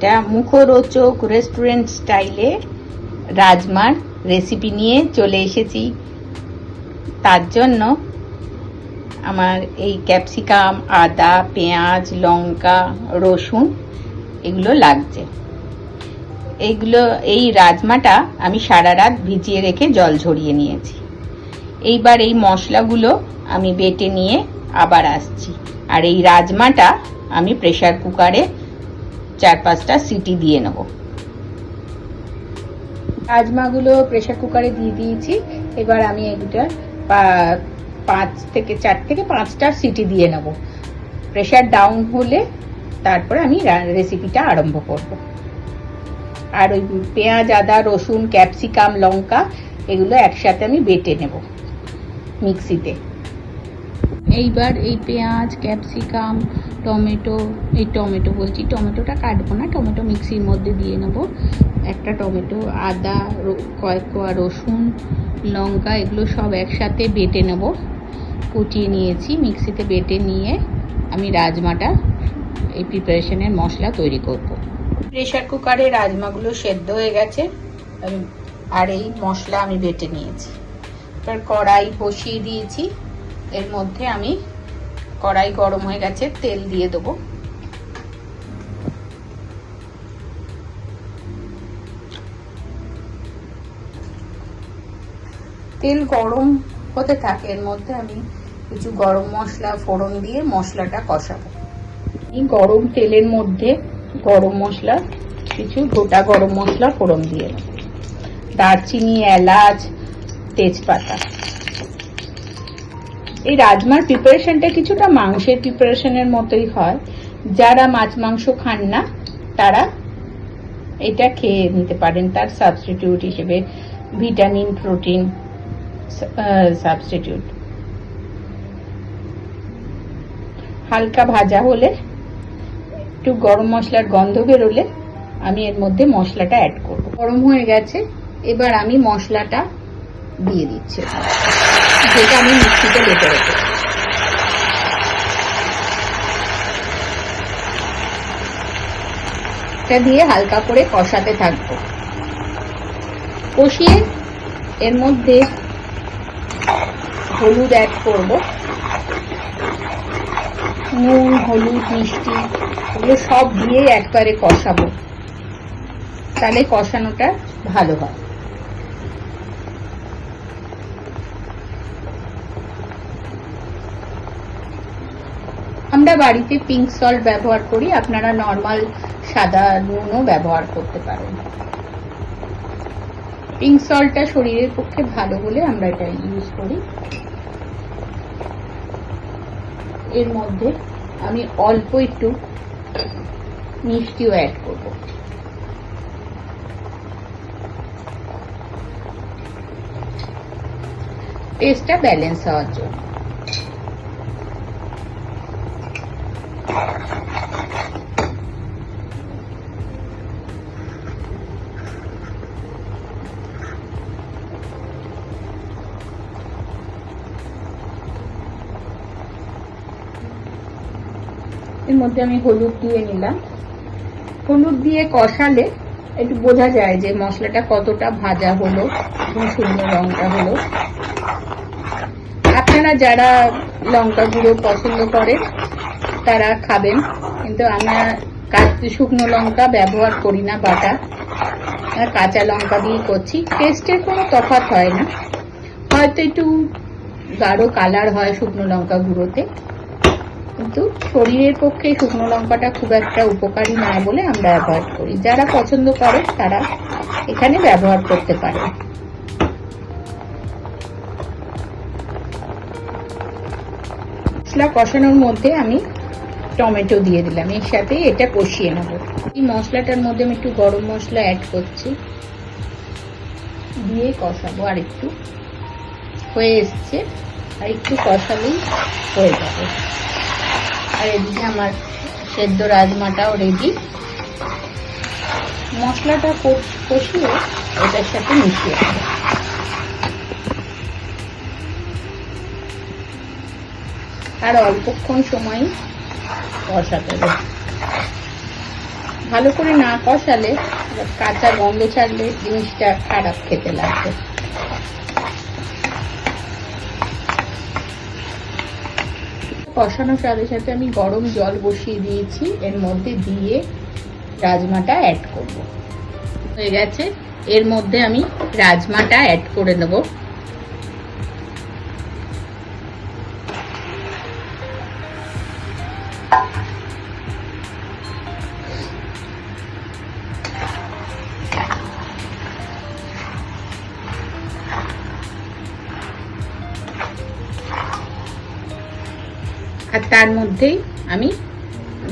একটা মুখরোচক রেস্টুরেন্ট স্টাইলে রাজমার রেসিপি নিয়ে চলে এসেছি। তার জন্য আমার এই ক্যাপসিকাম, আদা, পেঁয়াজ, লঙ্কা, রসুন এগুলো লাগছে। এই রাজমাটা আমি সারা রাত ভিজিয়ে রেখে জল ঝরিয়ে নিয়েছি। এইবার এই মশলাগুলো আমি বেটে নিয়ে আবার আসছি। আর এই রাজমাটা আমি প্রেসার কুকারে 4-5টা সিটি দিয়ে নেব। রাজমাগুলো প্রেসার কুকারে দিয়ে দিয়েছি। এবার আমি এগুলো 4 থেকে 5টা সিটি দিয়ে নেব। প্রেসার ডাউন হলে তারপরে আমি রেসিপিটা আরম্ভ করব। আর ওই পেঁয়াজ, আদা, রসুন, ক্যাপসিকাম, লঙ্কা এগুলো একসাথে আমি বেটে নেব মিক্সিতে। এইবার এই পেঁয়াজ, ক্যাপসিকাম, টমেটোটা কাটবো না, টমেটো মিক্সির মধ্যে দিয়ে নেব। একটা টমেটো, আদা, কয়েক কোয়া রসুন, লঙ্কা এগুলো সব একসাথে বেটে নেব। কুচিয়ে নিয়েছি, মিক্সিতে বেটে নিয়ে আমি রাজমাটা এই প্রিপারেশনের মশলা তৈরি করব। প্রেসার কুকারে রাজমাগুলো সেদ্ধ হয়ে গেছে আর এই মশলা আমি বেটে নিয়েছি। এবার কড়াই বসিয়ে দিয়েছি। এর মধ্যে আমি কড়াই গরম হয়ে গেছে, তেল দিয়ে দেবো। তেল গরম হতে থাকে, এর মধ্যে আমি কিছু গরম মশলা ফোড়ন দিয়ে মশলাটা কষাবো। এই গরম তেলের মধ্যে গরম মশলা, কিছু গোটা গরম মশলা ফোড়ন দিয়ে দারচিনি, এলাচ, তেজপাতা। এই রাজমার প্রিপারেশনটা কিছুটা মাংসের প্রিপারেশনের মতোই হয়। যারা মাছ মাংস খান না তারা এটা খেয়ে নিতে পারেন, তার সাবস্টিটিউট হিসেবে, ভিটামিন, প্রোটিন সাবস্টিটিউট। হালকা ভাজা হলে, একটু গরম মশলার গন্ধ বেরোলে আমি এর মধ্যে মশলাটা অ্যাড করব। গরম হয়ে গেছে, এবার আমি মশলাটা দিয়ে দিচ্ছি, যেটা আমি মিক্সিতে বেটে রেখেছি। এটা দিয়ে হালকা করে কষাতে থাকবো। কষিয়ে এর মধ্যে হলুদ অ্যাড করব। নুন, হলুদ, মিষ্টি এগুলো সব দিয়ে একবারে কষাবো, তাহলে কষানোটা ভালো হয়। আমরা বাড়িতে পিঙ্ক সল্ট ব্যবহার করি, আপনারা নর্মাল সাদা নুনও ব্যবহার করতে পারেন। পিঙ্ক সল্টটা শরীরের পক্ষে ভালো বলে আমরা এটা ইউজ করি। এর মধ্যে আমি অল্প একটু মিষ্টিও অ্যাড করব। টেস্টটা ব্যালেন্স হওয়ার জন্য। এর মধ্যে আমি হলুদ দিয়ে নিলাম। হলুদ দিয়ে কষালে একটু বোঝা যায় যে মশলাটা কতটা ভাজা হলো এবং শুকনো লঙ্কা হলো। আপনারা যারা লঙ্কা গুঁড়ো পছন্দ করেন তারা খাবেন, কিন্তু আমরা শুকনো লঙ্কা ব্যবহার করি না বাটা, কাঁচা লঙ্কা দিয়ে করছি। টেস্টের কোনো তফাৎ হয় না, হয়তো একটু গাঢ় কালার হয় শুকনো লঙ্কা গুঁড়োতে, কিন্তু শরীরের পক্ষে শুকনো লঙ্কাটা খুব একটা উপকারী নয় বলে আমরা অ্যাভয়েড করি। যারা পছন্দ করে তারা এখানে ব্যবহার করতে পারে। মশলা কষানোর মধ্যে আমি টমেটো দিয়ে দিলাম, এর সাথে এটা কষিয়ে নেব। এই মশলাটার মধ্যে আমি একটু গরম মশলা অ্যাড করছি, দিয়ে কষাবো। আর একটু হয়ে এসছে, আর একটু কষালেই হয়ে যাবে। আর এদিকে আমার সেদ্ধ রাজমাটাও রেডি। মশলাটা কষিয়ে এটার সাথে মিশিয়ে দেব। আর অল্পক্ষণ সময় কষাতে হবে। ভালো করে না কষালে, কাঁচা গন্ধ ছাড়লে জিনিসটা খারাপ খেতে লাগবে। কষানোর সাথে সাথে আমি গরম জল বসিয়ে দিয়েছি, এর মধ্যে দিয়ে রাজমাটা অ্যাড করব। হয়ে গেছে, এর মধ্যে আমি রাজমাটা অ্যাড করে নেব। আর তার মধ্যেই আমি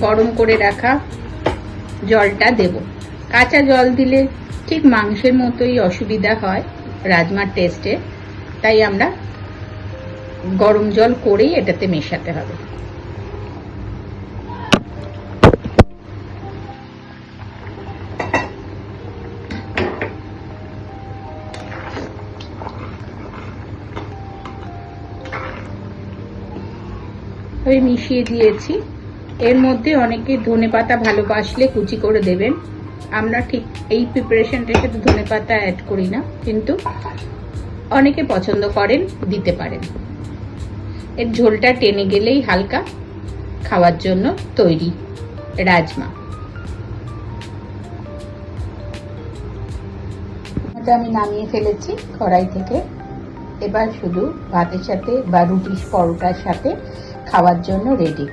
গরম করে রাখা জলটা দেব। কাঁচা জল দিলে ঠিক মাংসের মতোই অসুবিধা হয় রাজমার টেস্টে, তাই আমরা গরম জল করেই এটাতে মেশাতে হবে। আমি মিশিয়ে দিয়েছি। এর মধ্যে অনেকে ধনেপাতা ভালোবাসলে কুচি করে দেবেন। আমরা ঠিক এই প্রিপারেশনটার সাথে ধনেপাতা অ্যাড করি না, কিন্তু অনেকে পছন্দ করেন, দিতে পারেন। এর ঝোলটা টেনে গেলেই হালকা খাওয়ার জন্য তৈরি রাজমা। এটা আমি নামিয়ে ফেলেছি কড়াই থেকে। এবার শুধু ভাতের সাথে বা রুটি পরোটার সাথে খাওয়ার জন্য রেডি।